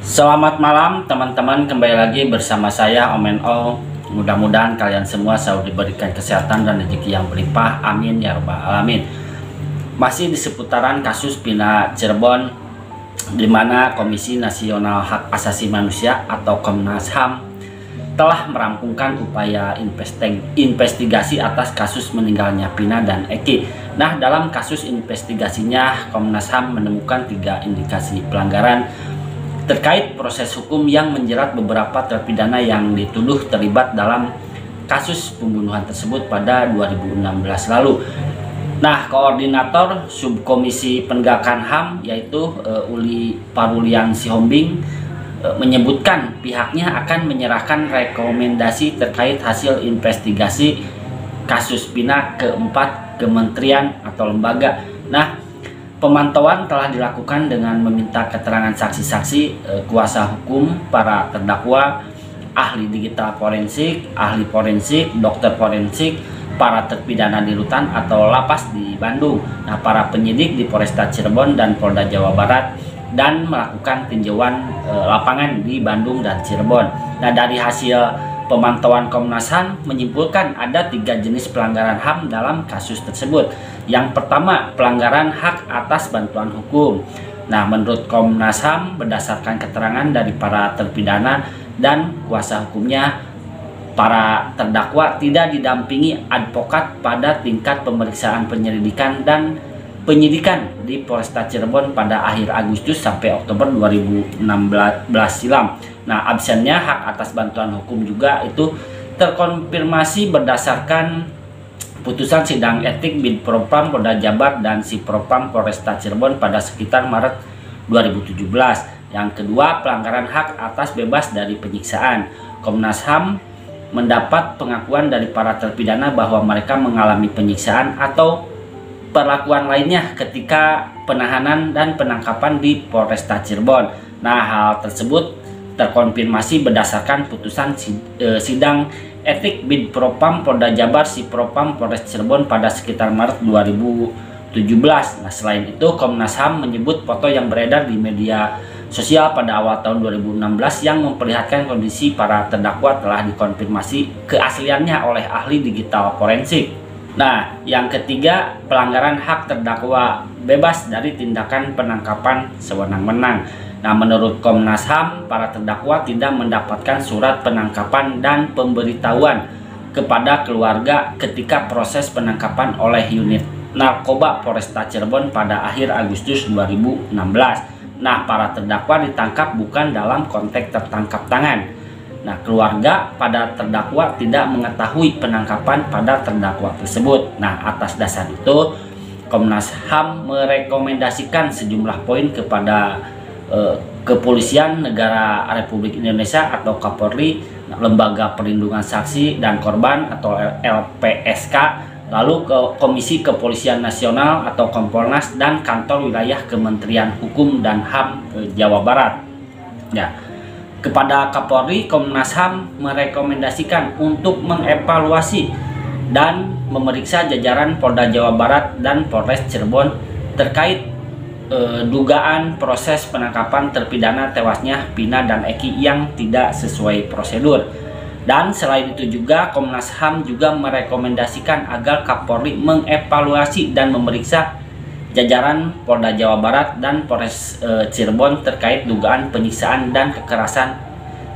Selamat malam teman-teman, kembali lagi bersama saya Om NO. Mudah-mudahan kalian semua selalu diberikan kesehatan dan rezeki yang berlimpah, amin ya rabbal alamin. Masih di seputaran kasus Pina Cirebon, di mana Komisi Nasional Hak Asasi Manusia atau Komnas HAM telah merampungkan upaya investigasi atas kasus meninggalnya Pina dan Eki. Nah, dalam kasus investigasinya Komnas HAM menemukan 3 indikasi pelanggaran terkait proses hukum yang menjerat beberapa terpidana yang dituduh terlibat dalam kasus pembunuhan tersebut pada 2016 lalu. Nah, koordinator subkomisi penegakan HAM yaitu Uli Parulian Sihombing menyebutkan pihaknya akan menyerahkan rekomendasi terkait hasil investigasi kasus Pina ke 4 kementerian atau lembaga. Nah, pemantauan telah dilakukan dengan meminta keterangan saksi-saksi, kuasa hukum, para terdakwa, ahli digital forensik, ahli forensik, dokter forensik, para terpidana di rutan atau lapas di Bandung, nah para penyidik di Polresta Cirebon dan Polda Jawa Barat, dan melakukan tinjauan lapangan di Bandung dan Cirebon. Nah, dari hasil pemantauan Komnas HAM menyimpulkan ada 3 jenis pelanggaran HAM dalam kasus tersebut. Yang pertama, pelanggaran hak atas bantuan hukum. Nah, menurut Komnas HAM, berdasarkan keterangan dari para terpidana dan kuasa hukumnya, para terdakwa tidak didampingi advokat pada tingkat pemeriksaan penyelidikan dan penyidikan di Polresta Cirebon pada akhir Agustus sampai Oktober 2016 silam. Nah, absennya hak atas bantuan hukum juga itu terkonfirmasi berdasarkan putusan sidang etik Bid Propam Polda Jabar dan Si Propam Polresta Cirebon pada sekitar Maret 2017. Yang kedua, pelanggaran hak atas bebas dari penyiksaan. Komnas HAM mendapat pengakuan dari para terpidana bahwa mereka mengalami penyiksaan atau perlakuan lainnya ketika penahanan dan penangkapan di Polresta Cirebon. Nah, hal tersebut terkonfirmasi berdasarkan putusan sidang etik Bid Propam Polda Jabar Si Propam Polres Cirebon pada sekitar Maret 2017. Nah, selain itu Komnas HAM menyebut foto yang beredar di media sosial pada awal tahun 2016 yang memperlihatkan kondisi para terdakwa telah dikonfirmasi keasliannya oleh ahli digital forensik. Nah, yang ketiga, pelanggaran hak terdakwa bebas dari tindakan penangkapan sewenang-wenang. Nah, menurut Komnas HAM, para terdakwa tidak mendapatkan surat penangkapan dan pemberitahuan kepada keluarga ketika proses penangkapan oleh unit narkoba Polresta Cirebon pada akhir Agustus 2016. Nah, para terdakwa ditangkap bukan dalam konteks tertangkap tangan. Nah, keluarga pada terdakwa tidak mengetahui penangkapan pada terdakwa tersebut. Nah, atas dasar itu, Komnas HAM merekomendasikan sejumlah poin kepada Kepolisian Negara Republik Indonesia atau Kapolri, Lembaga Perlindungan Saksi dan Korban atau LPSK, lalu ke Komisi Kepolisian Nasional atau Kompolnas, dan Kantor Wilayah Kementerian Hukum dan HAM Jawa Barat. Ya, kepada Kapolri, Komnas HAM merekomendasikan untuk mengevaluasi dan memeriksa jajaran Polda Jawa Barat dan Polres Cirebon terkait dugaan proses penangkapan terpidana tewasnya Pina dan Eki yang tidak sesuai prosedur. Dan selain itu juga Komnas HAM juga merekomendasikan agar Kapolri mengevaluasi dan memeriksa jajaran Polda Jawa Barat dan Polres Cirebon terkait dugaan penyiksaan dan kekerasan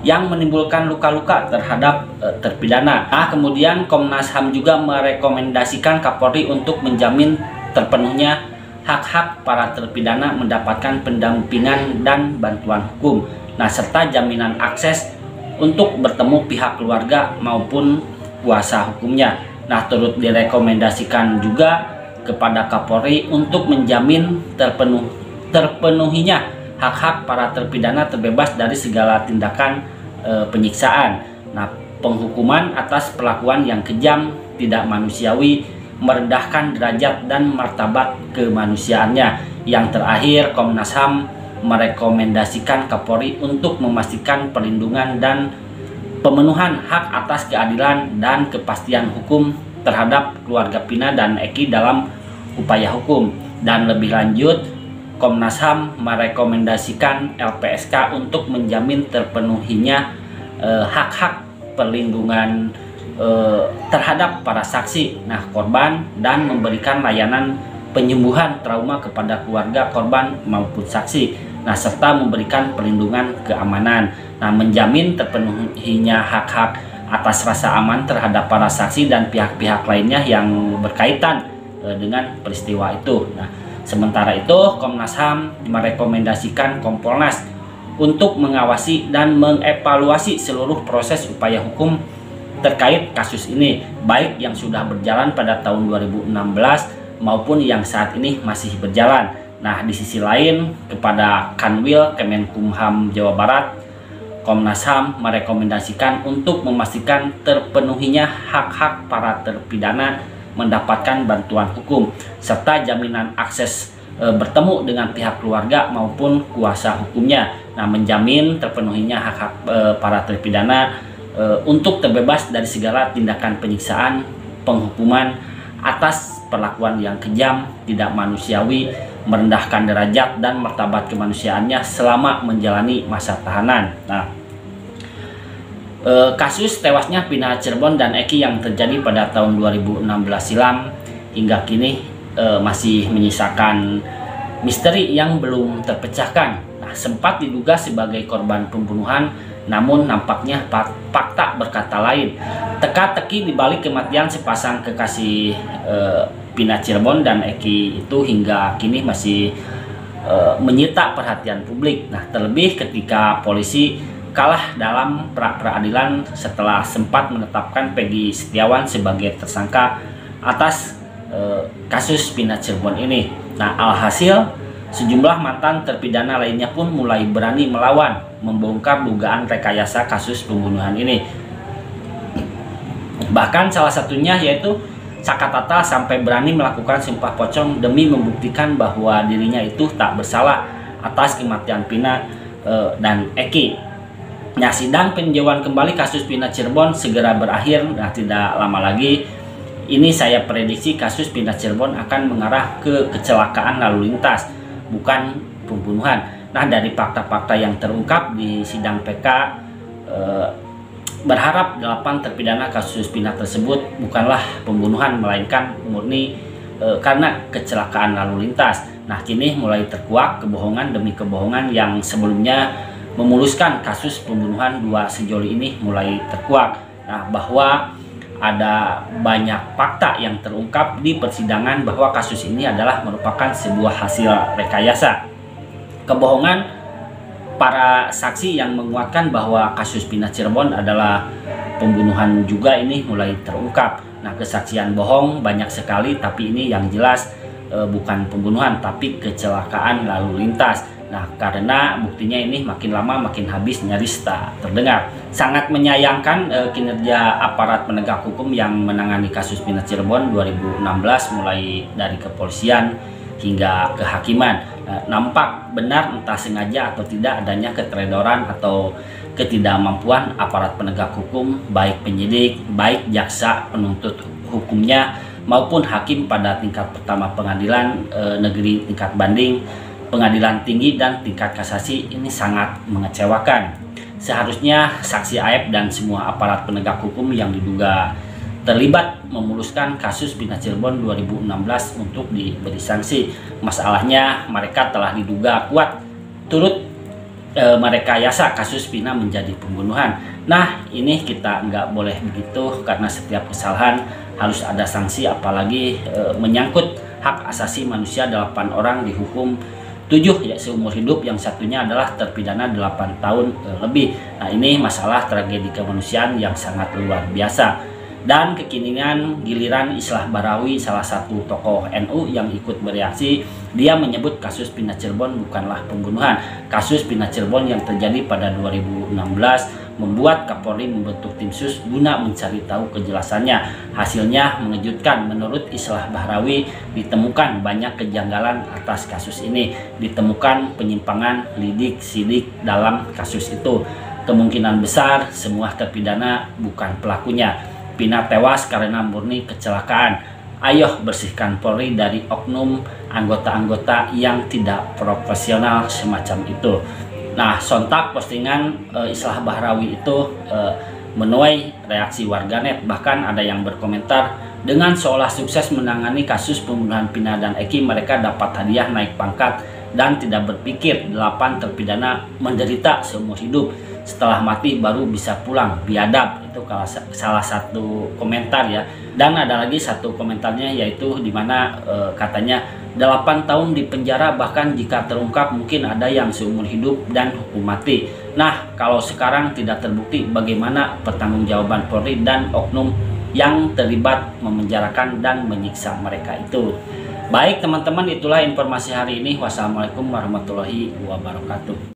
yang menimbulkan luka-luka terhadap terpidana. Nah, kemudian Komnas HAM juga merekomendasikan Kapolri untuk menjamin terpenuhnya hak-hak para terpidana mendapatkan pendampingan dan bantuan hukum. Nah, serta jaminan akses untuk bertemu pihak keluarga maupun kuasa hukumnya. Nah, turut direkomendasikan juga kepada Kapolri untuk menjamin terpenuhinya hak-hak para terpidana terbebas dari segala tindakan penyiksaan. Nah, penghukuman atas perlakuan yang kejam, tidak manusiawi, merendahkan derajat dan martabat kemanusiaannya. Yang terakhir, Komnas HAM merekomendasikan Kapolri untuk memastikan perlindungan dan pemenuhan hak atas keadilan dan kepastian hukum terhadap keluarga Pina dan Eki dalam upaya hukum. Dan lebih lanjut, Komnas HAM merekomendasikan LPSK untuk menjamin terpenuhinya hak-hak perlindungan terhadap para saksi, korban, dan memberikan layanan penyembuhan trauma kepada keluarga korban maupun saksi, serta memberikan perlindungan keamanan, menjamin terpenuhinya hak-hak atas rasa aman terhadap para saksi dan pihak-pihak lainnya yang berkaitan dengan peristiwa itu. Sementara itu, Komnas HAM merekomendasikan Kompolnas untuk mengawasi dan mengevaluasi seluruh proses upaya hukum terkait kasus ini, baik yang sudah berjalan pada tahun 2016 maupun yang saat ini masih berjalan. Di sisi lain, kepada Kanwil Kemenkumham Jawa Barat, Komnas HAM merekomendasikan untuk memastikan terpenuhinya hak-hak para terpidana mendapatkan bantuan hukum serta jaminan akses bertemu dengan pihak keluarga maupun kuasa hukumnya. Menjamin terpenuhinya hak-hak para terpidana untuk terbebas dari segala tindakan penyiksaan, penghukuman atas perlakuan yang kejam, tidak manusiawi, merendahkan derajat dan martabat kemanusiaannya selama menjalani masa tahanan. Kasus tewasnya Pina Cirebon dan Eki yang terjadi pada tahun 2016 silam hingga kini masih menyisakan misteri yang belum terpecahkan. Sempat diduga sebagai korban pembunuhan, namun nampaknya fakta berkata lain. Teka-teki dibalik kematian sepasang kekasih Pina Cirebon dan Eki itu hingga kini masih menyita perhatian publik. Terlebih ketika polisi kalah dalam pra-peradilan setelah sempat menetapkan Peggy Setiawan sebagai tersangka atas kasus Pina Cirebon ini. Alhasil sejumlah mantan terpidana lainnya pun mulai berani melawan, membongkar dugaan rekayasa kasus pembunuhan ini. Bahkan salah satunya yaitu Sakatata sampai berani melakukan sumpah pocong demi membuktikan bahwa dirinya itu tak bersalah atas kematian Pina dan Eki. Sidang peninjauan kembali kasus Pina Cirebon segera berakhir. Tidak lama lagi ini saya prediksi kasus Pina Cirebon akan mengarah ke kecelakaan lalu lintas, bukan pembunuhan. Dari fakta-fakta yang terungkap di sidang PK, berharap 8 terpidana kasus Pina tersebut bukanlah pembunuhan, melainkan murni karena kecelakaan lalu lintas. Kini mulai terkuak kebohongan demi kebohongan yang sebelumnya memuluskan kasus pembunuhan dua sejoli ini mulai terkuak. Bahwa ada banyak fakta yang terungkap di persidangan bahwa kasus ini adalah merupakan sebuah hasil rekayasa. Kebohongan para saksi yang menguatkan bahwa kasus Pina Cirebon adalah pembunuhan juga ini mulai terungkap. Kesaksian bohong banyak sekali, tapi ini yang jelas bukan pembunuhan tapi kecelakaan lalu lintas. Karena buktinya ini makin lama makin habis, nyaris tak terdengar. Sangat menyayangkan kinerja aparat penegak hukum yang menangani kasus Pina Cirebon 2016 mulai dari kepolisian hingga kehakiman. Nampak benar entah sengaja atau tidak adanya keteledoran atau ketidakmampuan aparat penegak hukum, baik penyidik, baik jaksa penuntut hukumnya maupun hakim pada tingkat pertama pengadilan negeri, tingkat banding, pengadilan tinggi dan tingkat kasasi. Ini sangat mengecewakan. Seharusnya saksi Aep dan semua aparat penegak hukum yang diduga terlibat memuluskan kasus Pina Cirebon 2016 untuk diberi sanksi. Masalahnya mereka telah diduga kuat turut merekayasa kasus Pina menjadi pembunuhan. Ini kita nggak boleh begitu, karena setiap kesalahan harus ada sanksi, apalagi menyangkut hak asasi manusia. 8 orang dihukum 7 ya seumur hidup, yang satunya adalah terpidana 8 tahun lebih. Ini masalah tragedi kemanusiaan yang sangat luar biasa. Dan kekinian giliran Islah Barawi, salah satu tokoh NU yang ikut bereaksi. Dia menyebut kasus Pina Cirebon bukanlah pembunuhan. Kasus Pina Cirebon yang terjadi pada 2016 membuat Kapolri membentuk tim sus guna mencari tahu kejelasannya. Hasilnya mengejutkan. Menurut Islah Barawi, ditemukan banyak kejanggalan atas kasus ini. Ditemukan penyimpangan lidik sidik dalam kasus itu. Kemungkinan besar semua terpidana bukan pelakunya. Pina tewas karena murni kecelakaan. Ayo bersihkan Polri dari oknum anggota-anggota yang tidak profesional semacam itu. Nah, sontak postingan Islah Bahrawi itu menuai reaksi warganet. Bahkan ada yang berkomentar, dengan seolah sukses menangani kasus pembunuhan Vina dan Eki, mereka dapat hadiah naik pangkat dan tidak berpikir 8 terpidana menderita seumur hidup, setelah mati baru bisa pulang, biadab. Itu salah satu komentar ya. Dan ada lagi satu komentarnya, yaitu dimana katanya 8 tahun di penjara, bahkan jika terungkap mungkin ada yang seumur hidup dan hukum mati. Nah, kalau sekarang tidak terbukti, bagaimana pertanggungjawaban Polri dan oknum yang terlibat memenjarakan dan menyiksa mereka itu. Baik teman-teman, itulah informasi hari ini. Wassalamualaikum warahmatullahi wabarakatuh.